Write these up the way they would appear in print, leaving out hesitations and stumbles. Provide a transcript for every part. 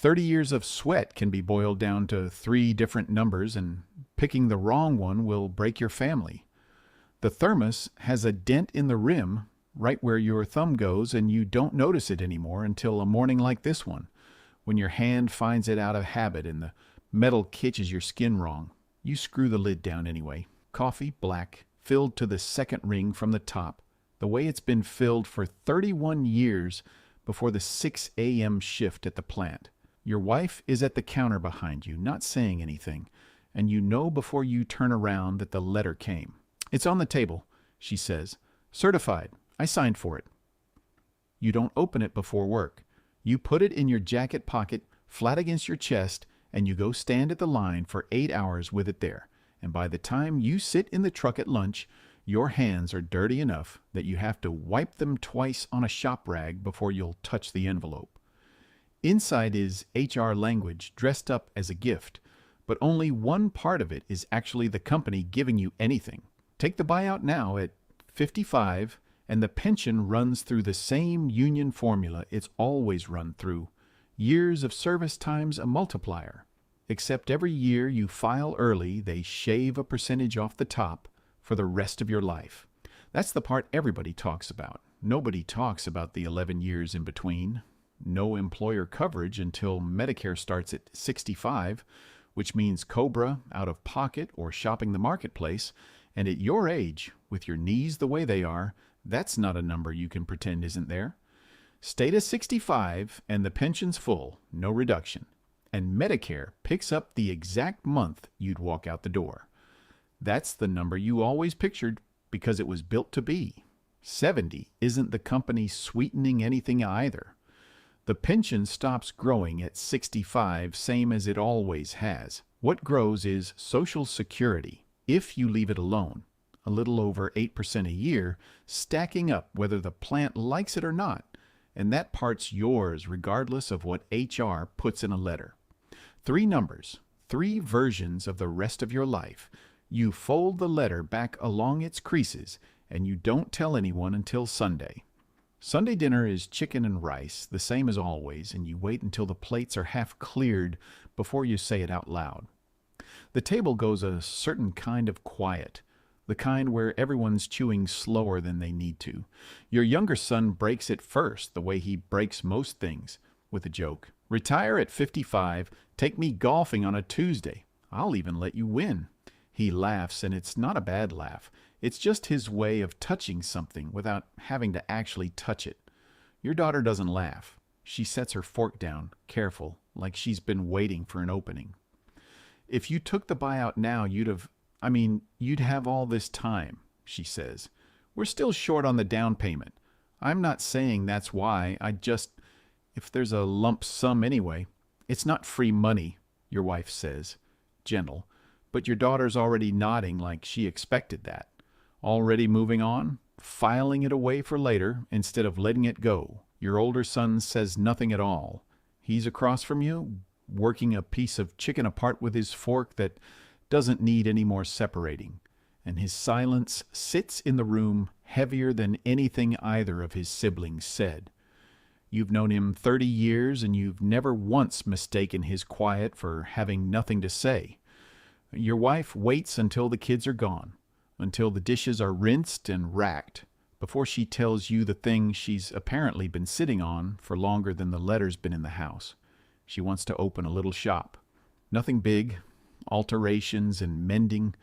30 years of sweat can be boiled down to 3 different numbers, and picking the wrong one will break your family. The thermos has a dent in the rim right where your thumb goes, and you don't notice it anymore until a morning like this one, when your hand finds it out of habit and the metal catches your skin wrong. You screw the lid down anyway. Coffee, black, filled to the second ring from the top, the way it's been filled for 31 years before the 6 a.m. shift at the plant. Your wife is at the counter behind you, not saying anything, and you know before you turn around that the letter came. "It's on the table," she says. "Certified. I signed for it." You don't open it before work. You put it in your jacket pocket, flat against your chest, and you go stand at the line for 8 hours with it there. And by the time you sit in the truck at lunch, your hands are dirty enough that you have to wipe them twice on a shop rag before you'll touch the envelope. Inside is HR language dressed up as a gift, but only one part of it is actually the company giving you anything. Take the buyout now at 55, and the pension runs through the same union formula it's always run through. Years of service times a multiplier. Except every year you file early, they shave a percentage off the top for the rest of your life. That's the part everybody talks about. Nobody talks about the 11 years in between. No employer coverage until Medicare starts at 65, which means COBRA, out of pocket, or shopping the marketplace. And at your age, with your knees the way they are, that's not a number you can pretend isn't there. Stay to 65 and the pension's full, no reduction. And Medicare picks up the exact month you'd walk out the door. That's the number you always pictured because it was built to be. 70 isn't the company sweetening anything either. The pension stops growing at 65, same as it always has. What grows is Social Security, if you leave it alone, a little over 8% a year, stacking up whether the plant likes it or not, and that part's yours regardless of what HR puts in a letter. 3 numbers, 3 versions of the rest of your life. You fold the letter back along its creases, and you don't tell anyone until Sunday. Sunday dinner is chicken and rice, the same as always, and you wait until the plates are half cleared before you say it out loud. The table goes a certain kind of quiet, the kind where everyone's chewing slower than they need to. Your younger son breaks it first, the way he breaks most things, with a joke. "Retire at 55, take me golfing on a Tuesday. I'll even let you win." He laughs, and it's not a bad laugh. It's just his way of touching something without having to actually touch it. Your daughter doesn't laugh. She sets her fork down, careful, like she's been waiting for an opening. "If you took the buyout now, you'd have all this time," she says. "We're still short on the down payment. I'm not saying that's why. If there's a lump sum anyway." "It's not free money," your wife says, gentle, but your daughter's already nodding like she expected that. Already moving on, filing it away for later instead of letting it go. Your older son says nothing at all. He's across from you, working a piece of chicken apart with his fork that doesn't need any more separating, and his silence sits in the room heavier than anything either of his siblings said. You've known him 30 years, and you've never once mistaken his quiet for having nothing to say. Your wife waits until the kids are gone, until the dishes are rinsed and racked, before she tells you the thing she's apparently been sitting on for longer than the letter's been in the house. She wants to open a little shop. Nothing big, alterations and mending,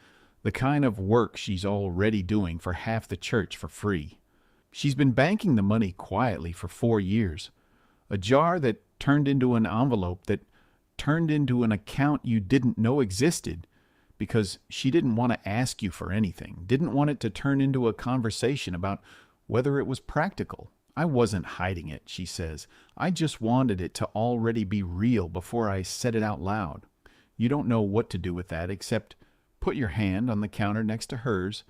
the kind of work she's already doing for half the church for free. She's been banking the money quietly for 4 years. A jar that turned into an envelope that turned into an account you didn't know existed, because she didn't want to ask you for anything, didn't want it to turn into a conversation about whether it was practical. "I wasn't hiding it," she says. "I just wanted it to already be real before I said it out loud." You don't know what to do with that except put your hand on the counter next to hers,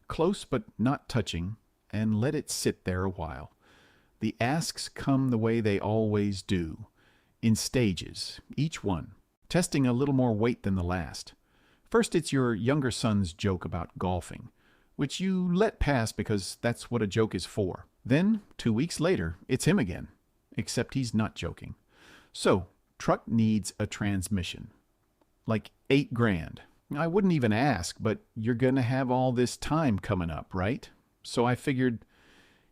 close but not touching, and let it sit there a while. The asks come the way they always do, in stages, each one, testing a little more weight than the last. First, it's your younger son's joke about golfing, which you let pass because that's what a joke is for. Then, 2 weeks later, it's him again, except he's not joking. "So, Truck needs a transmission. Like $8,000. I wouldn't even ask, but you're going to have all this time coming up, right? So I figured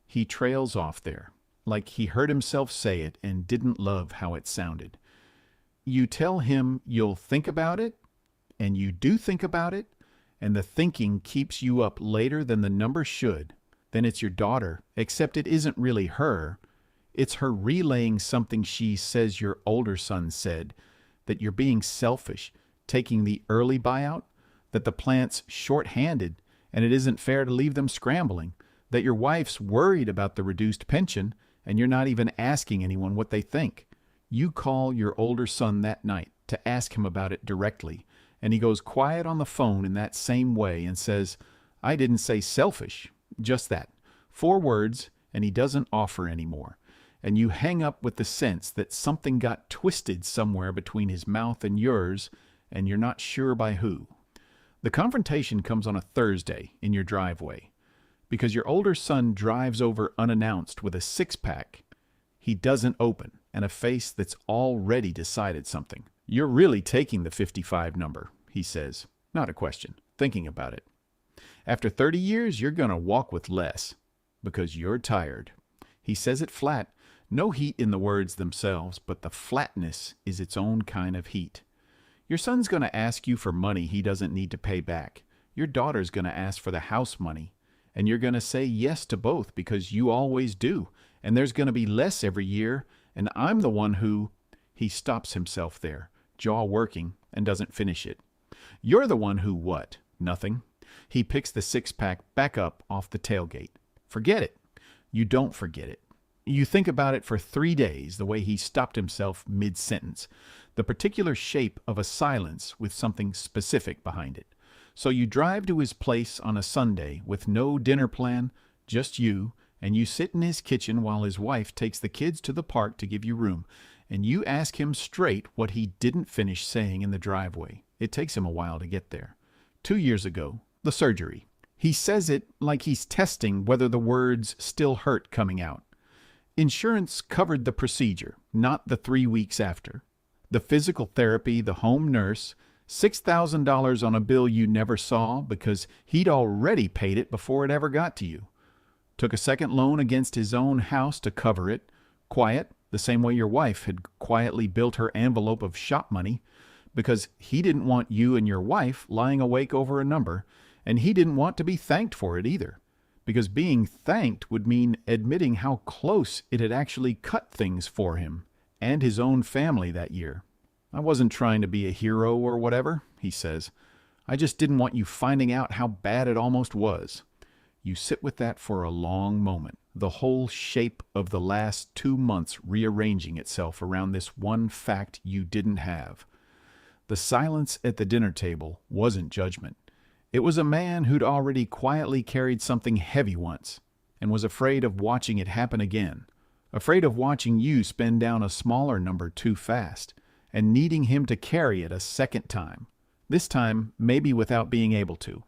he trails off there, like he heard himself say it and didn't love how it sounded. You tell him you'll think about it, and you do think about it, and the thinking keeps you up later than the number should. Then it's your daughter, except it isn't really her. It's her relaying something she says your older son said, that you're being selfish, taking the early buyout, that the plant's short-handed and it isn't fair to leave them scrambling, that your wife's worried about the reduced pension and you're not even asking anyone what they think. You call your older son that night to ask him about it directly, and he goes quiet on the phone in that same way and says, "I didn't say selfish," just that. 4 words, and he doesn't offer anymore. And you hang up with the sense that something got twisted somewhere between his mouth and yours, and you're not sure by who. The confrontation comes on a Thursday in your driveway, because your older son drives over unannounced with a 6-pack he doesn't open and a face that's already decided something. "You're really taking the 55 number," he says. Not a question, thinking about it. "After 30 years, you're going to walk with less, because you're tired." He says it flat. No heat in the words themselves, but the flatness is its own kind of heat. Your son's going to ask you for money he doesn't need to pay back. Your daughter's going to ask for the house money, and you're going to say yes to both because you always do, and there's going to be less every year, and I'm the one who... He stops himself there, jaw working, and doesn't finish it. You're the one who what? Nothing. He picks the 6-pack back up off the tailgate. Forget it. You don't forget it. You think about it for 3 days, the way he stopped himself mid-sentence, the particular shape of a silence with something specific behind it. So you drive to his place on a Sunday with no dinner plan, just you, and you sit in his kitchen while his wife takes the kids to the park to give you room, and you ask him straight what he didn't finish saying in the driveway. It takes him a while to get there. 2 years ago, the surgery. He says it like he's testing whether the words still hurt coming out. Insurance covered the procedure, not the 3 weeks after. The physical therapy, the home nurse, $6,000 on a bill you never saw because he'd already paid it before it ever got to you. Took a second loan against his own house to cover it. Quiet, the same way your wife had quietly built her envelope of shop money, because he didn't want you and your wife lying awake over a number, and he didn't want to be thanked for it either, because being thanked would mean admitting how close it had actually cut things for him and his own family that year. "I wasn't trying to be a hero or whatever," he says. "I just didn't want you finding out how bad it almost was." You sit with that for a long moment, the whole shape of the last 2 months rearranging itself around this one fact you didn't have. The silence at the dinner table wasn't judgment. It was a man who'd already quietly carried something heavy once and was afraid of watching it happen again, afraid of watching you spend down a smaller number too fast and needing him to carry it a second time, this time maybe without being able to.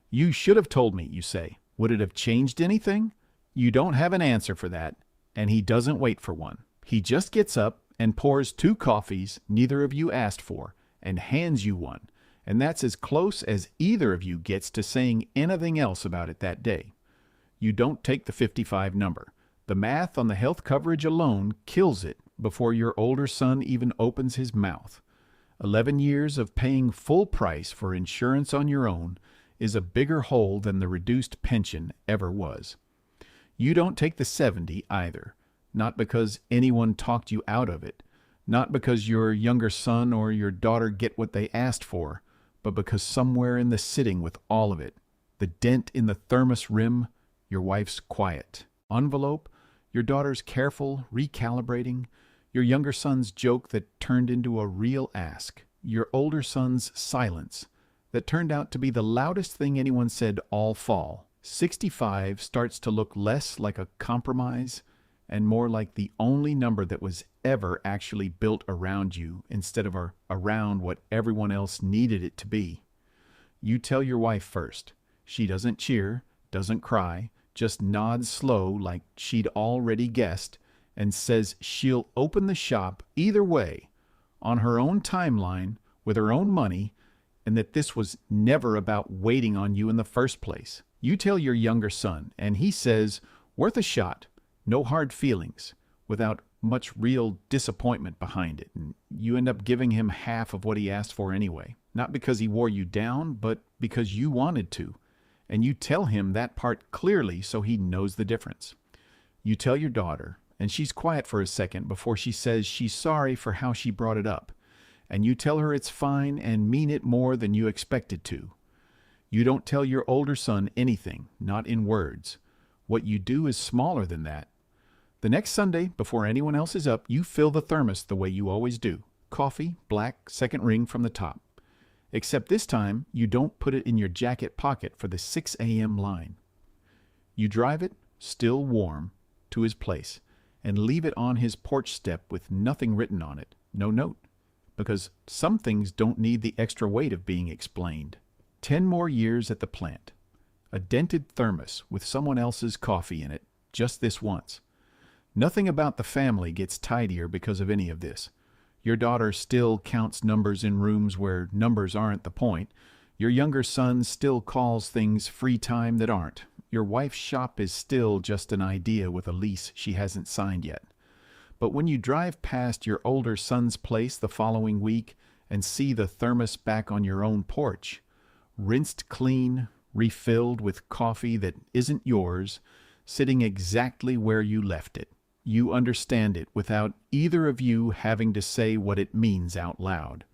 "You should have told me," you say. "Would it have changed anything?" You don't have an answer for that, and he doesn't wait for one. He just gets up and pours 2 coffees neither of you asked for and hands you one, and that's as close as either of you gets to saying anything else about it that day. You don't take the 55 number. The math on the health coverage alone kills it before your older son even opens his mouth. 11 years of paying full price for insurance on your own is a bigger hole than the reduced pension ever was. You don't take the 70 either, not because anyone talked you out of it, not because your younger son or your daughter get what they asked for, but because somewhere in the sitting with all of it, the dent in the thermos rim, your wife's quiet envelope, your daughter's careful recalibrating, your younger son's joke that turned into a real ask, your older son's silence that turned out to be the loudest thing anyone said all fall. 65 starts to look less like a compromise and more like the only number that was ever actually built around you instead of around what everyone else needed it to be. You tell your wife first. She doesn't cheer, doesn't cry, just nods slow like she'd already guessed, and says she'll open the shop either way, on her own timeline with her own money, and that this was never about waiting on you in the first place. You tell your younger son, and he says, worth a shot, no hard feelings, without much real disappointment behind it, and you end up giving him half of what he asked for anyway. Not because he wore you down, but because you wanted to. And you tell him that part clearly so he knows the difference. You tell your daughter, and she's quiet for a second before she says she's sorry for how she brought it up. And you tell her it's fine and mean it more than you expected to. You don't tell your older son anything, not in words. What you do is smaller than that. The next Sunday, before anyone else is up, you fill the thermos the way you always do. Coffee, black, second ring from the top. Except this time, you don't put it in your jacket pocket for the 6 a.m. line. You drive it, still warm, to his place, and leave it on his porch step with nothing written on it, no note. Because some things don't need the extra weight of being explained. 10 more years at the plant. A dented thermos with someone else's coffee in it, just this once. Nothing about the family gets tidier because of any of this. Your daughter still counts numbers in rooms where numbers aren't the point. Your younger son still calls things free time that aren't. Your wife's shop is still just an idea with a lease she hasn't signed yet. But when you drive past your older son's place the following week and see the thermos back on your own porch, rinsed clean, refilled with coffee that isn't yours, sitting exactly where you left it, you understand it without either of you having to say what it means out loud.